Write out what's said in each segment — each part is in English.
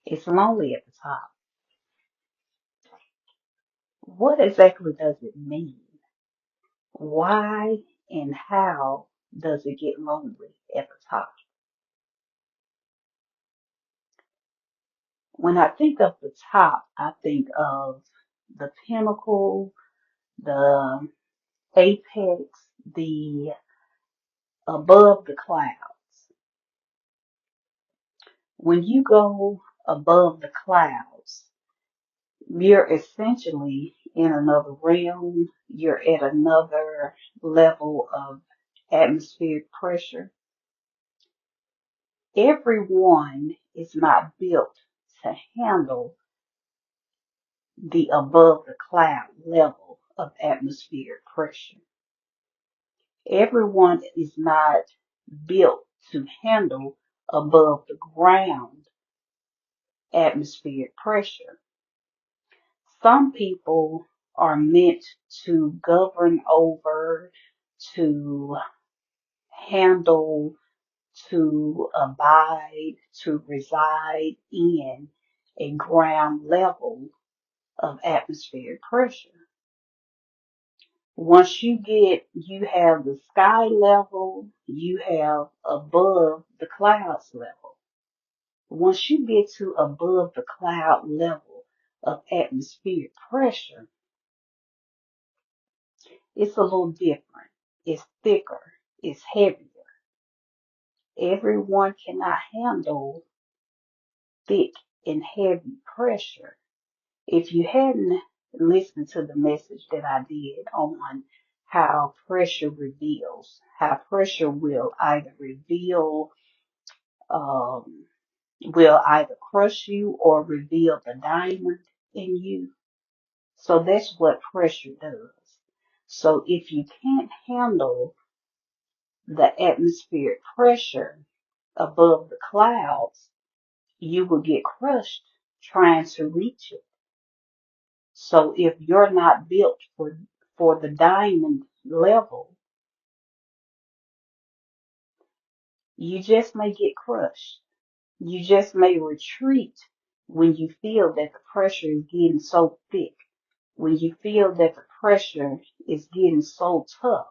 It's lonely at the top. What exactly does it mean? Why and how does it get lonely at the top? When I think of the top, I think of the pinnacle, the apex, the above the clouds. When you go above the clouds, you're essentially in another realm. You're at another level of atmospheric pressure. Everyone is not built to handle the above the cloud level of atmospheric pressure. Everyone is not built to handle above the ground atmospheric pressure. Some people are meant to govern over, to handle, to abide, to reside in a ground level of atmospheric pressure. Once you have the sky level, you have above the clouds level. Once you get to above the cloud level of atmospheric pressure, it's a little different. It's thicker. It's heavier. Everyone cannot handle thick and heavy pressure. If you hadn't listened to the message that I did on how pressure reveals, how pressure um, will either crush you or reveal the diamond in you. So that's what pressure does. So if you can't handle the atmospheric pressure above the clouds, you will get crushed trying to reach it. So if you're not built for the diamond level, you just may get crushed. You just may retreat when you feel that the pressure is getting so thick, when you feel that the pressure is getting so tough.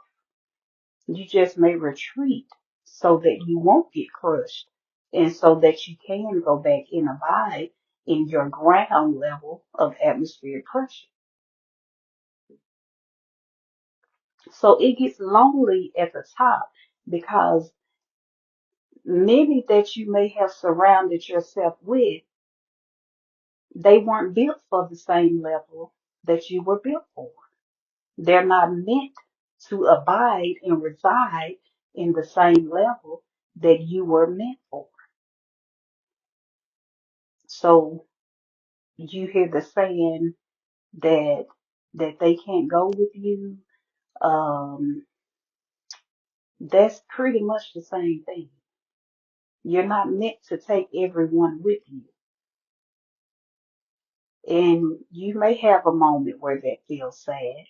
You just may retreat so that you won't get crushed and so that you can go back and abide in your ground level of atmospheric pressure. So it gets lonely at the top because many that you may have surrounded yourself with, they weren't built for the same level that you were built for. They're not meant to abide and reside in the same level that you were meant for. So you hear the saying that they can't go with you. Um, that's pretty much the same thing. You're not meant to take everyone with you. And you may have a moment where that feels sad,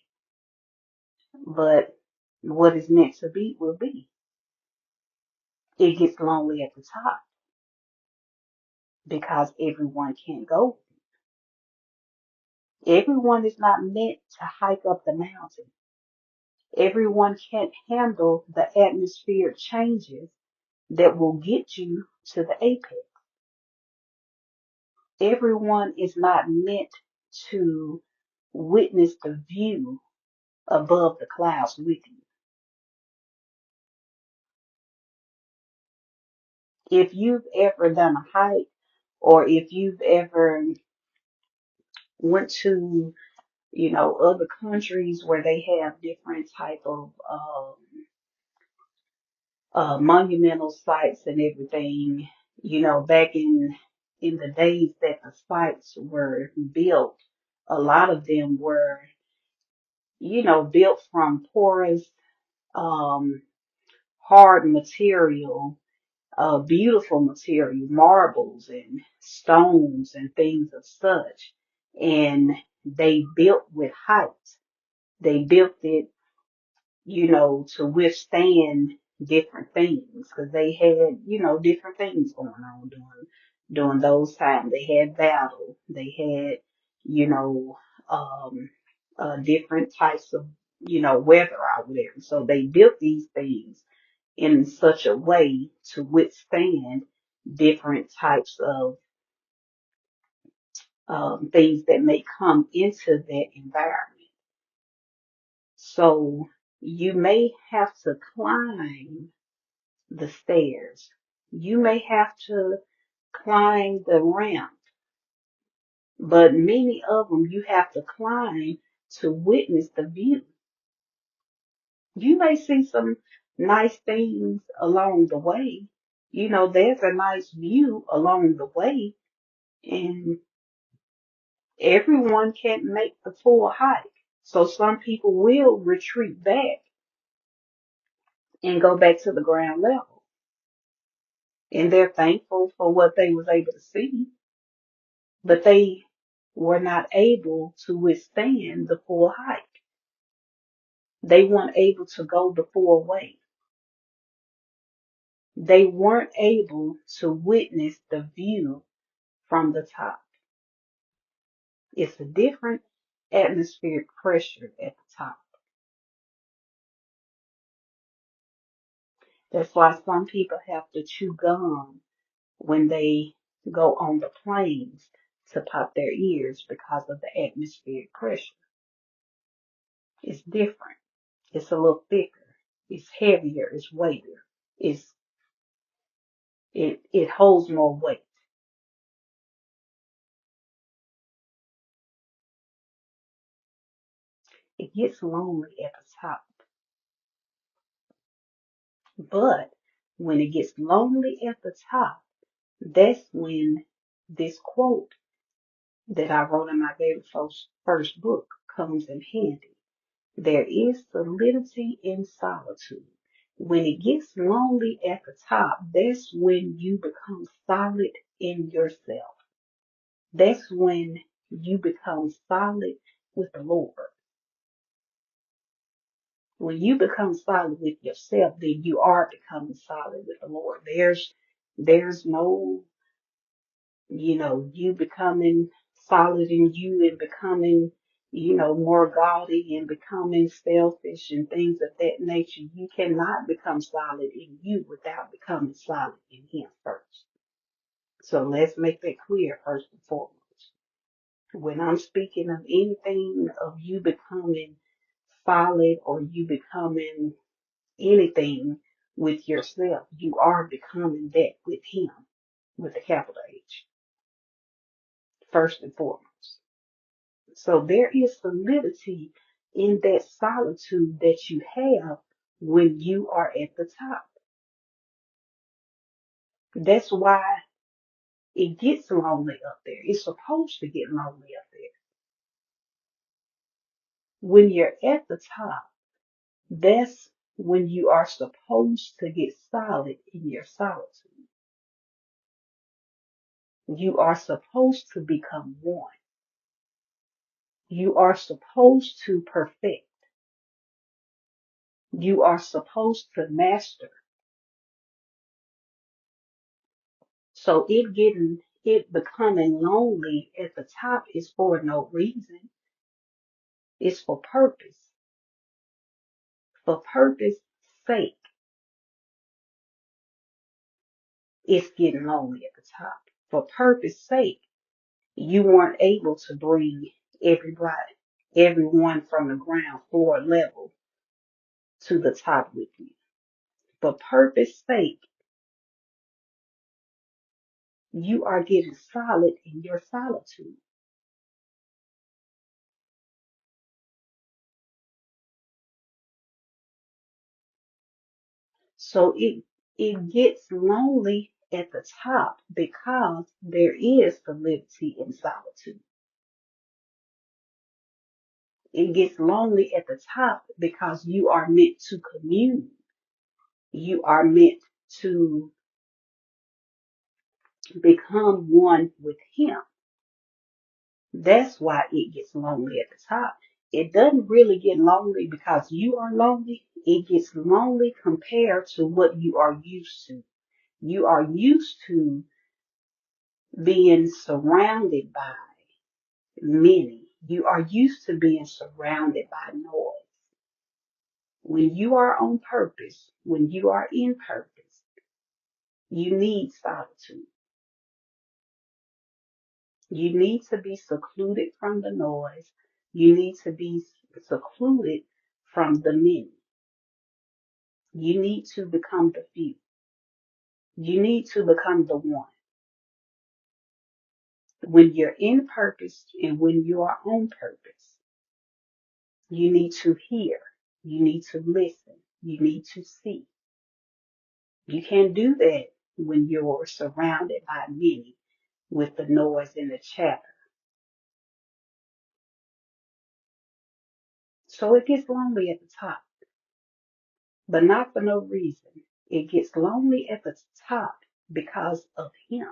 but what is meant to be will be. It gets lonely at the top because everyone can't go. Everyone is not meant to hike up the mountain. Everyone can't handle the atmospheric changes that will get you to the apex. Everyone is not meant to witness the view above the clouds with you. If you've ever done a hike or if you've ever went to, other countries where they have different type of monumental sites and everything, back in the days that the sites were built, a lot of them were, built from porous, um, hard material, beautiful material, marbles and stones and things of such. And they built with height. They built it, to withstand different things because they had, different things going on during those times. They had battle. They had, you know, um, different types of, weather out there. So they built these things in such a way to withstand different types of things that may come into that environment. So you may have to climb the stairs. You may have to climb the ramp, but many of them you have to climb to witness the view. You may see some nice things along the way. There's a nice view along the way, and everyone can't make the full hike. So some people will retreat back and go back to the ground level. And they're thankful for what they was able to see, but they were not able to withstand the full hike. They weren't able to go the full way. They weren't able to witness the view from the top. It's a different atmospheric pressure at the top. That's why some people have to chew gum when they go on the planes to pop their ears because of the atmospheric pressure. It's different. It's a little thicker. It's heavier. It's weightier. It's it holds more weight. It gets lonely at the top, but when it gets lonely at the top, that's when this quote that I wrote in my very first book comes in handy. There is solidity in solitude. When it gets lonely at the top, that's when you become solid in yourself. That's when you become solid with the Lord. When you become solid with yourself, then you are becoming solid with the Lord. There's no, you becoming solid in you and becoming, more gaudy and becoming selfish and things of that nature. You cannot become solid in you without becoming solid in Him first. So let's make that clear first and foremost. When I'm speaking of anything of you becoming solid or you becoming anything with yourself, you are becoming that with Him, with a capital H, first and foremost. So there is solidity in that solitude that you have when you are at the top. That's why it gets lonely up there. It's supposed to get lonely up there. When you're at the top, that's when you are supposed to get solid in your solitude. You are supposed to become one. You are supposed to perfect. You are supposed to master. So it becoming lonely at the top is for no reason. It's for purpose. For purpose sake, it's getting lonely at the top. For purpose sake, you weren't able to bring everyone from the ground floor level to the top with you. For purpose sake, you are getting solid in your solitude. So it gets lonely at the top because there is solidity in solitude. It gets lonely at the top because you are meant to commune. You are meant to become one with Him. That's why it gets lonely at the top. It doesn't really get lonely because you are lonely. It gets lonely compared to what you are used to. You are used to being surrounded by many. You are used to being surrounded by noise. When you are on purpose, when you are in purpose, you need solitude. You need to be secluded from the noise. You need to be secluded from the many. You need to become the few. You need to become the one. When you're in purpose and when you are on purpose, you need to hear. You need to listen. You need to see. You can't do that when you're surrounded by many with the noise and the chatter. So it gets lonely at the top, but not for no reason. It gets lonely at the top because of him.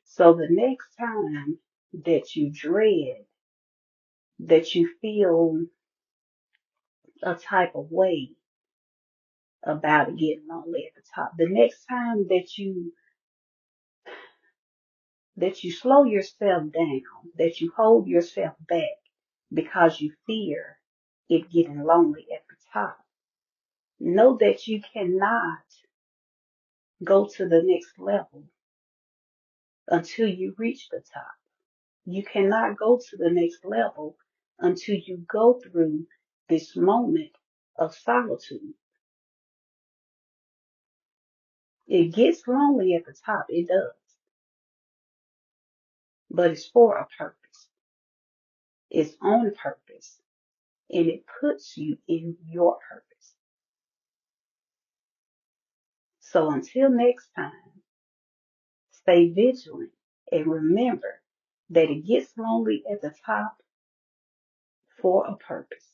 So the next time that you dread, that you feel a type of way about it getting lonely at the top, the next time that you slow yourself down, that you hold yourself back because you fear it getting lonely at the top, know that you cannot go to the next level until you reach the top. You cannot go to the next level until you go through this moment of solitude. It gets lonely at the top, it does, but it's for a purpose. It's on purpose, and it puts you in your purpose. So until next time, stay vigilant and remember that it gets lonely at the top for a purpose.